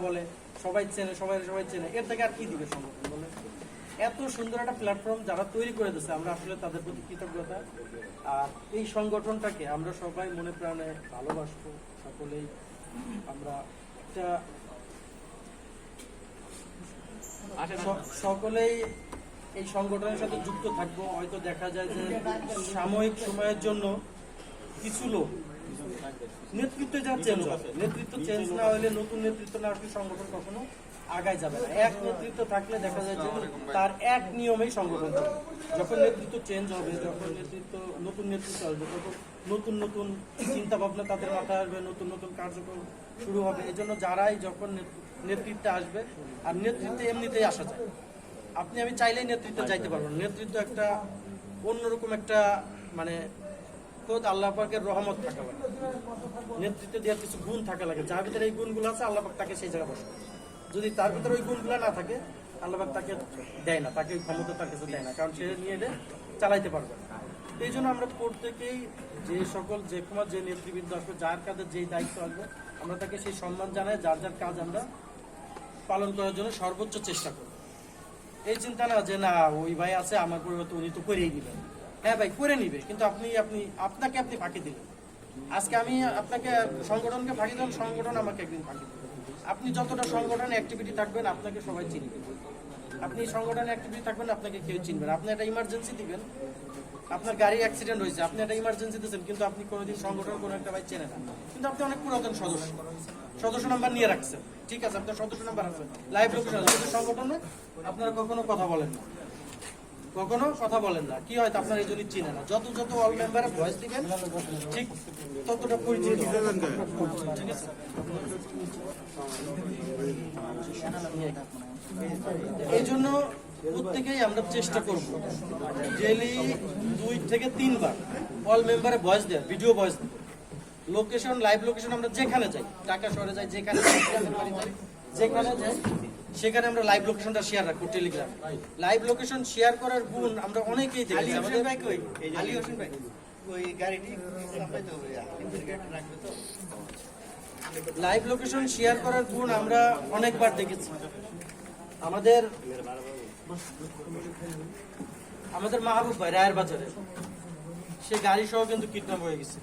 বলে সবাই চেনে, সবাই চেনে, এর থেকে আর কি দিবে সংগঠন বলে? এত সুন্দর একটা প্ল্যাটফর্ম যারা তৈরি করে দিচ্ছে, আমরা আসলে তাদের প্রতি কৃতজ্ঞতা। আর এই সংগঠনটাকে আমরা সবাই মনে প্রাণে ভালোবাসবো, সকলেই আমরা একটা সকলেই এই সংগঠনের সাথে যুক্ত থাকবো। হয়তো দেখা যায় যে সাময়িক সময়ের জন্য কিছু লোক নেতৃত্বে যা চেঞ্জ হবে, নেতৃত্ব চেঞ্জ না হলে, নতুন নেতৃত্ব না আসলে সংগঠন কখনো আগায় যাবে না। এক নেতৃত্ব থাকলে দেখা যায় যে তার এক নিয়মেই সংগঠন চলবে। যখন নেতৃত্ব চেঞ্জ হবে, যখন নতুন নেতৃত্ব আসবে, তখন নতুন নতুন চিন্তা ভাবনা তাদের মাথায় আসবে, নতুন নতুন কার্যক্রম শুরু হবে। এই জন্য যারাই যখন নেতৃত্বে আসবে, আর নেতৃত্বে এমনিতেই আসা যায়, আপনি আমি চাইলেই নেতৃত্বে যাইতে পারবেন। নেতৃত্ব একটা অন্যরকম একটা মানে আল্লাহ পাকের রহমত থাকা লাগে, নেতৃত্ব দেওয়ার কিছু গুণ থাকা লাগে। যার ভিতরে এই গুণগুলো আছে, আল্লাহ পাক তাকে সেই জায়গায় বসে। যদি তার ভিতরে ওই গুণগুলো না থাকে, আল্লাহ পাক তাকে দেয় না, তাকে ওই ক্ষমতা তার কাছে দেয় না, কারণ সে নিয়ে এলে চালাইতে পারবে না। এই জন্য আমরা প্রত্যেকেই যে সকল যে কুমার যে নেতৃবৃন্দ আসবে, যার কাছে যেই দায়িত্ব আসবে, আমরা তাকে সেই সম্মান জানাই, যার যার কাজ আমরা পালন করার জন্য সর্বোচ্চ চেষ্টা করি। এই চিন্তা না যে না ওই ভাই আছে আমার পরিবর্তে উনি তো করেই দিবেন। হ্যাঁ ভাই, করে নিবে, কিন্তু আপনাকে ফাঁকি দিলেন। আজকে আমি আপনাকে সংগঠনকে ফাঁকি দিলাম, সংগঠন আমাকে একদিন ফাঁকি দিল। আপনি যতটা সংগঠনে অ্যাক্টিভিটি থাকবেন, আপনাকে সবাই চিনবে। আপনি সংগঠনে অ্যাক্টিভিটি থাকবেন, আপনাকে কেউ চিনবে না। আপনি একটা ইমার্জেন্সি দিবেন, আপনার গাড়ি অ্যাক্সিডেন্ট হয়েছে, আপনি একটা ইমার্জেন্সি দিচ্ছেন, কিন্তু আপনি কোনোদিন সংগঠন কোনো একটা ভাই চেনে না, কিন্তু আপনি অনেক পুরাতন সদস্য নাম্বার নিয়ে রাখছেন। ঠিক আছে, আপনার সদস্য নাম্বার আছে, লাইভ লোকেশন আছে, কিন্তু সংগঠনে আপনারা কখনো কথা বলেন না, কখনো কথা বলেন না। কি হয়তো আপনার এই জন্য চিনে না। যত অল মেম্বারে ভয়েস দিবেন, ঠিক ততটা পরিচিত। ঠিক আছে, এই জন্য প্রত্যেকেই আমরা চেষ্টা করব ডেইলি 2 থেকে 3 বার অল মেম্বারে ভয়েস দেয়, ভিডিও ভয়েস দেয়। লোকেশন, লাইভ লোকেশন, আমরা যেখানে যাই, ঢাকা শহরে যাই, যেখানে যাই, সেখানে আমরা লাইভ লোকেশনটা শেয়ার রাখবো টেলিগ্রাম। লাইভ লোকেশন শেয়ার করার গুণ আমরা অনেকেই দেখি। লাইভ লোকেশন শেয়ার করার গুণ আমরা অনেকবার দেখেছি। আমাদের মাহবুব ভাই রায়ের বাজারে, সে গাড়ি সহ কিন্তু কিডন্যাপ হয়ে গেছে।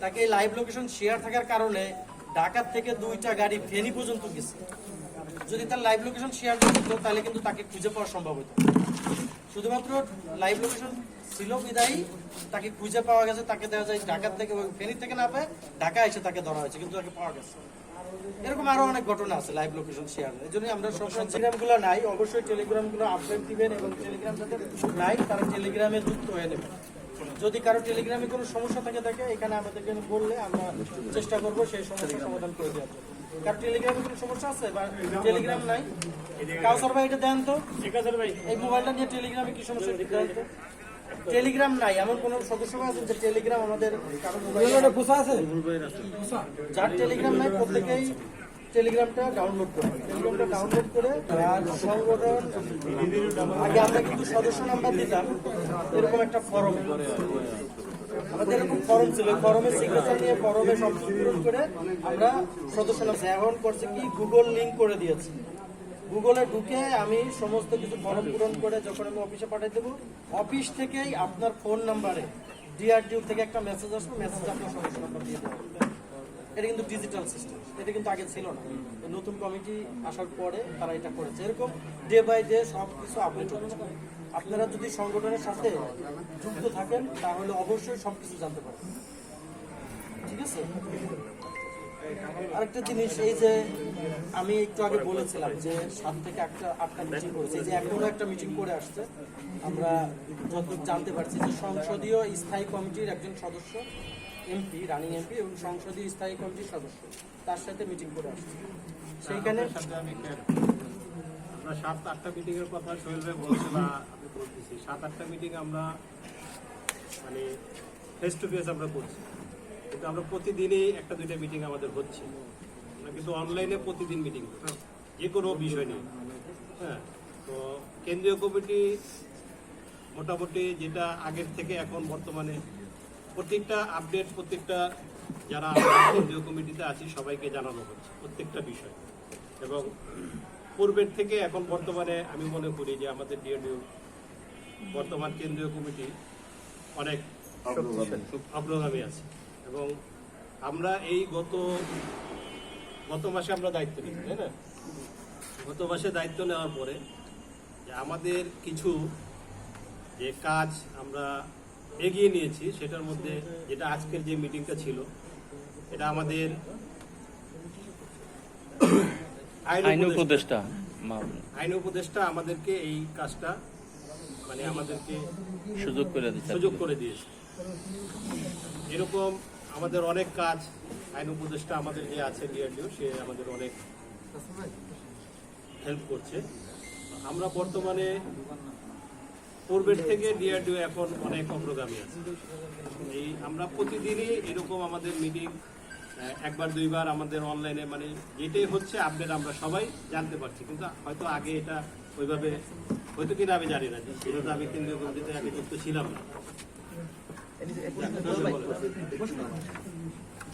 তাকে লাইভ লোকেশন শেয়ার থাকার কারণে ঢাকার থেকে 2টা গাড়ি ফেনী পর্যন্ত গেছে। যদি তার লাইভ লোকেশন শেয়ার করতো, তাহলে কিন্তু তাকে খুঁজে পাওয়া সম্ভব হতো। শুধুমাত্র লাইভ লোকেশন ছিল বিদায়ী তাকে খুঁজে পাওয়া গেছে। তাকে দেওয়া যায় ঢাকার থেকে, ফেনী থেকে না পেয়ে ঢাকা এসে তাকে ধরা হয়েছে, কিন্তু তাকে পাওয়া গেছে। এরকম আরো অনেক ঘটনা আছে লাইভ লোকেশন শেয়ার। এই জন্য আমরা সবসময় টেলিগ্রামগুলো নাই, অবশ্যই টেলিগ্রামগুলো আপডেট দিবেন, এবং টেলিগ্রাম যাদের নাই তারা টেলিগ্রামে যুক্ত হয়ে নেবেন। যদি কারো টেলিগ্রামে কোনো সমস্যা থাকে, এখানে আমাদেরকে বললে আমরা চেষ্টা করবো সেই সমস্যার সমাধান করে দেওয়ার জন্য। কারণ টেলিগ্রামে কোনো সমস্যা আছে বা টেলিগ্রাম নাই, কাউসার ভাই এটা দেন তো, এই মোবাইলটা নিয়ে টেলিগ্রামে কি সমস্যা দেন তো। টেলিগ্রাম নাই এমন কোন সদস্য আছে যে টেলিগ্রাম আমাদের কারো মোবাইলে আছে? যার টেলিগ্রাম নাই, প্রত্যেকেই টেলিগ্রামটা ডাউনলোড করবে। টেলিগ্রামটা ডাউনলোড করে সংগঠন, আগে আমরা কিন্তু সদস্য নাম্বার দিতাম, এরকম একটা ফর্ম, আমাদের এরকম ফর্ম ছিল, ফর্মের সিগনেচার নিয়ে ফর্মে সব পূরণ করে আমরা সদস্য নাম্বার। এখন করছে কি, গুগল লিঙ্ক করে দিয়েছে। গুগলে ঢুকে আমি সমস্ত কিছু ফর্ম পূরণ করে যখন আমি অফিসে পাঠিয়ে দেবো, অফিস থেকেই আপনার ফোন নাম্বারে ডিআরডিও থেকে একটা মেসেজ আসবে, মেসেজ আপনার সদস্য নাম্বার দিয়ে দেবো। এটা কিন্তু ডিজিটাল সিস্টেম, এটা কিন্তু আগে ছিল না। নতুন কমিটি আসার পরে তারা এটা করেছে। এরকম ডে বাই ডে সব কিছু আপডেট হচ্ছে। আপনারা যদি সংগঠনের সাথে যুক্ত থাকেন, তাহলে অবশ্যই সবকিছু জানতে পারবেন। ঠিক আছে, আরেকটা জিনিস, এই যে আমি একটু আগে বলেছিলাম যে 7 থেকে 8টা মিটিং করেছে, এই যে এখনো একটা মিটিং করে আসছে। আমরা যতটুকু জানতে পারছি যে সংসদীয় স্থায়ী কমিটির একজন সদস্য, এমপি, রানিং এমপি এবং সংসদীয় স্থায়ী কমিটির সদস্য, তার সাথে মিটিং করে আসছে। সেইখানে 7-8টা মিটিং এর কথা সোহেল ভাই বলছে বা আমি বলতেছি, 7-8টা মিটিং আমরা মানে ফেস টু ফেস আমরা করছি, কিন্তু আমরা প্রতিদিনই 1-2টা মিটিং আমাদের হচ্ছে। আমরা কিন্তু অনলাইনে প্রতিদিন মিটিং করছি যে কোনো বিষয় নিয়ে। হ্যাঁ, তো কেন্দ্রীয় কমিটি মোটামুটি যেটা আগের থেকে এখন বর্তমানে প্রত্যেকটা আপডেট, প্রত্যেকটা যারা কেন্দ্রীয় কমিটিতে আছি সবাইকে জানানো হচ্ছে প্রত্যেকটা বিষয়। এবং পূর্বের থেকে এখন বর্তমানে আমি মনে করি যে আমাদের ডিএনইউ বর্তমান কেন্দ্রীয় কমিটি অনেক অগ্রগামী আছে এবং আমরা এই গত মাসে আমরা দায়িত্ব নিই, তাই না? গত মাসে দায়িত্ব নেওয়ার পরে যে আমাদের কিছু যে কাজ আমরা এগিয়ে নিয়েছি সেটার মধ্যে যেটা আজকের যে মিটিংটা ছিল এটা আমাদের আইন উপদেষ্টা আমাদেরকে এই কাজটা মানে আমাদেরকে সুযোগ করে দিয়েছে। এরকম আমাদের অনেক কাজ আইন উপদেষ্টা আমাদের যে আছে ডিআরডিও সে আমাদের অনেক হেল্প করছে। আমরা বর্তমানে পূর্বের থেকে ডিআরডিও এখন অনেক অগ্রগামী আছে। এই আমরা প্রতিদিনই এরকম আমাদের মিটিং একবার দুইবার আমাদের অনলাইনে মানে যেটাই হচ্ছে আপডেট আমরা সবাই জানতে পারছি, কিন্তু হয়তো আগে এটা ওইভাবে হয়তো কিনা আমি জানি না, যেটা আমি কেন্দ্রীয় কমিটিতে আগে যুক্ত ছিলাম না।